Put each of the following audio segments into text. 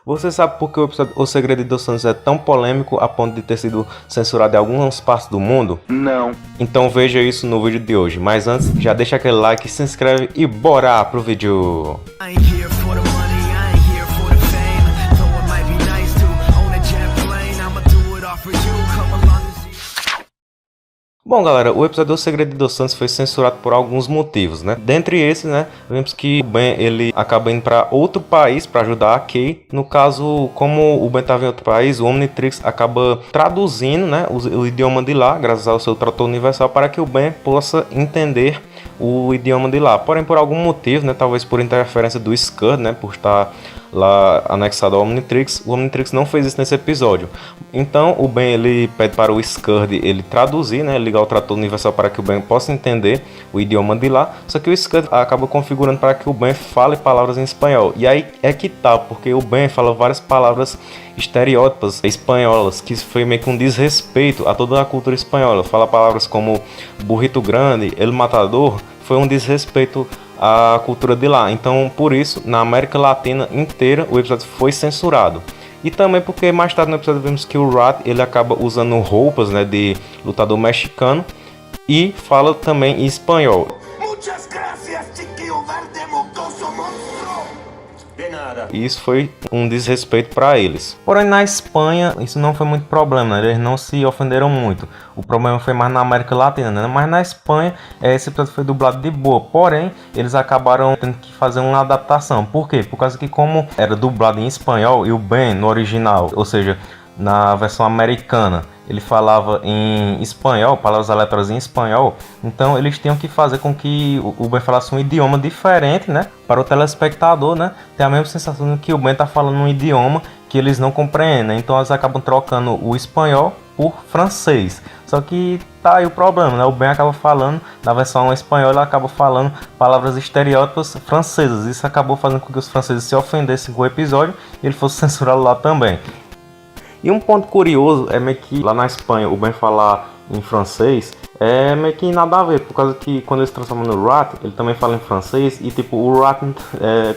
Você sabe por que o episódio O Segredo de Dos Santos é tão polêmico a ponto de ter sido censurado em algumas partes do mundo? Não. Então veja isso no vídeo de hoje. Mas antes, já deixa aquele like, se inscreve e bora pro vídeo! Bom, galera, o episódio do Segredo de Dos Santos foi censurado por alguns motivos, né? Dentre esses, né, vemos que o Ben, ele acaba indo para outro país para ajudar a Kay. No caso, como o Ben estava em outro país, o Omnitrix acaba traduzindo, né, o idioma de lá, graças ao seu trator universal, para que o Ben possa entender o idioma de lá. Porém, por algum motivo, né, talvez por interferência do Scud, né, por estar lá anexado ao Omnitrix, o Omnitrix não fez isso nesse episódio. Então o Ben, ele pede para o Scud ele traduzir, né, ligar o trator universal para que o Ben possa entender o idioma de lá. Só que o Scud acaba configurando para que o Ben fale palavras em espanhol. E aí é que tá, porque o Ben fala várias palavras estereótipas espanholas, que foi meio que um desrespeito a toda a cultura espanhola. Fala palavras como burrito grande, el matador, foi um desrespeito a cultura de lá. Então, por isso, na América Latina inteira, o episódio foi censurado. E também porque mais tarde no episódio vemos que o Rat, ele acaba usando roupas, né, de lutador mexicano e fala também em espanhol. Muchas gracias, chiquillo verde mocoso monstro. De nada. E isso foi um desrespeito para eles. Porém, na Espanha, isso não foi muito problema, né? Eles não se ofenderam muito. O problema foi mais na América Latina, né? Mas na Espanha, esse episódio foi dublado de boa. Porém, eles acabaram tendo que fazer uma adaptação. Por quê? Por causa que como era dublado em espanhol e o Ben no original, ou seja, na versão americana, ele falava em espanhol, palavras aleatórias em espanhol, então eles tinham que fazer com que o Ben falasse um idioma diferente, né, para o telespectador, né, ter a mesma sensação de que o Ben está falando um idioma que eles não compreendem, então eles acabam trocando o espanhol por francês. Só que tá aí o problema, né, o Ben acaba falando, na versão espanhola ele acaba falando palavras estereótipas francesas, isso acabou fazendo com que os franceses se ofendessem com o episódio e ele fosse censurado lá também. E um ponto curioso é meio que lá na Espanha o Ben falar em francês é meio que nada a ver, por causa que quando ele se transforma no Rat, ele também fala em francês e tipo o Rat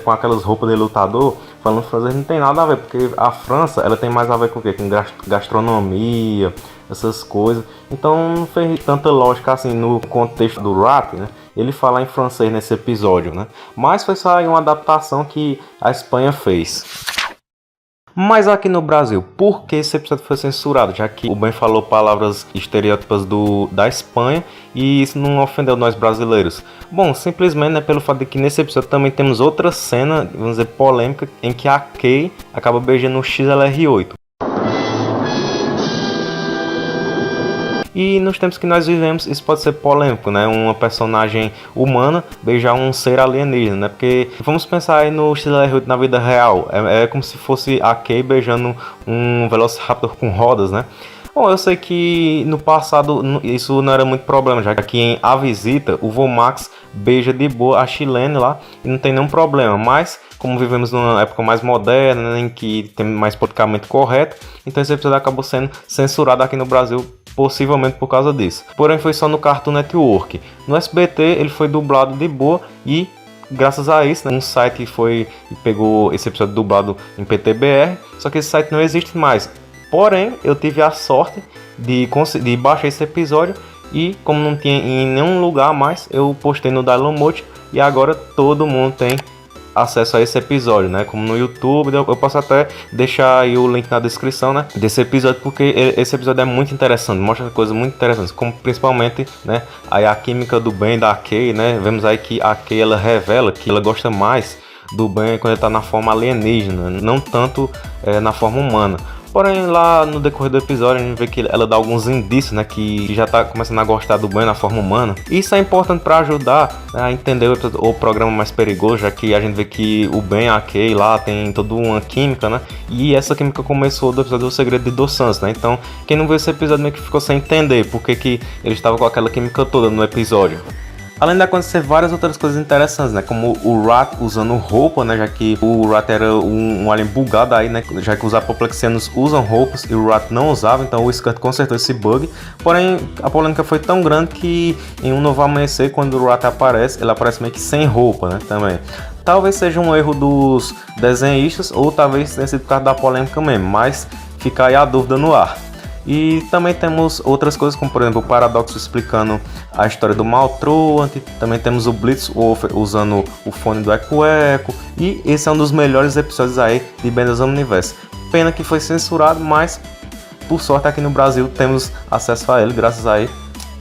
com aquelas roupas de lutador falando francês não tem nada a ver, porque a França ela tem mais a ver com o quê? Com gastronomia, essas coisas. Então não fez tanta lógica assim no contexto do Rat, né? Ele falar em francês nesse episódio, né? Mas foi só uma adaptação que a Espanha fez. Mas aqui no Brasil, por que esse episódio foi censurado? Já que o Ben falou palavras estereótipas da Espanha e isso não ofendeu nós brasileiros. Bom, simplesmente, né, pelo fato de que nesse episódio também temos outra cena, vamos dizer, polêmica, em que a Kay acaba beijando o XLR8. E nos tempos que nós vivemos, isso pode ser polêmico, né? Uma personagem humana beijar um ser alienígena, né? Porque vamos pensar aí no XLR8 na vida real. É como se fosse a Kay beijando um Velociraptor com rodas, né? Bom, eu sei que no passado isso não era muito problema, já que em A Visita, o Vomax beija de boa a Chilene lá e não tem nenhum problema. Mas, como vivemos numa época mais moderna, né, em que tem mais politicamente correto, então esse episódio acabou sendo censurado aqui no Brasil, possivelmente por causa disso. Porém foi só no Cartoon Network. No SBT ele foi dublado de boa e graças a isso, né, um site pegou esse episódio dublado em PTBR, só que esse site não existe mais. Porém eu tive a sorte de baixar esse episódio e como não tinha em nenhum lugar mais, eu postei no Dailymotion e agora todo mundo tem acesso a esse episódio, né? Como no YouTube, eu posso até deixar aí o link na descrição, né, desse episódio, porque esse episódio é muito interessante, mostra coisas muito interessantes, como principalmente, né, aí a química do Ben e da Kay, né? Vemos aí que a Kay ela revela que ela gosta mais do Ben quando ele tá na forma alienígena, não tanto na forma humana. Porém, lá no decorrer do episódio, a gente vê que ela dá alguns indícios, né, que já tá começando a gostar do Ben na forma humana. Isso é importante para ajudar, né, a entender o programa mais perigoso, já que a gente vê que o Ben e a Kay lá tem toda uma química, né, e essa química começou do episódio do Segredo de Dos Santos, né, então quem não viu esse episódio meio que ficou sem entender porque que ele estava com aquela química toda no episódio. Além de acontecer várias outras coisas interessantes, né? Como o Rat usando roupa, né? Já que o Rat era um alien bugado aí, né? Já que os apoplexianos usam roupas e o Rat não usava, então o Scott consertou esse bug. Porém, a polêmica foi tão grande que em Um Novo Amanhecer, quando o Rat aparece, ele aparece meio que sem roupa, né? Também. Talvez seja um erro dos desenhistas ou talvez tenha sido por causa da polêmica mesmo, mas fica aí a dúvida no ar. E também temos outras coisas, como por exemplo o Paradoxo explicando a história do Maltruant. Também temos o Blitzwolf usando o fone do Eco Eco. E esse é um dos melhores episódios aí de Benders Omniverse. Pena que foi censurado, mas por sorte aqui no Brasil temos acesso a ele, graças aí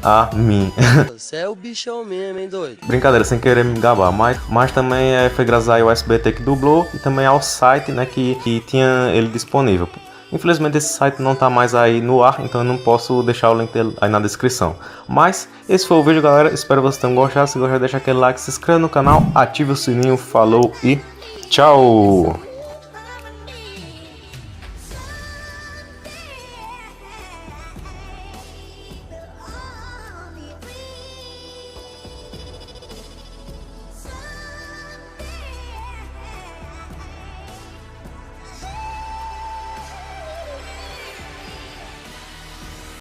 a mim. Você é o bichão mesmo, hein, doido? Brincadeira, sem querer me gabar, mas também foi graças aí ao SBT que dublou e também ao site, né, que tinha ele disponível. Infelizmente esse site não tá mais aí no ar, então eu não posso deixar o link dele aí na descrição. Mas esse foi o vídeo, galera. Espero que vocês tenham gostado. Se gostar, deixa aquele like, se inscreva no canal, ative o sininho, falou e tchau!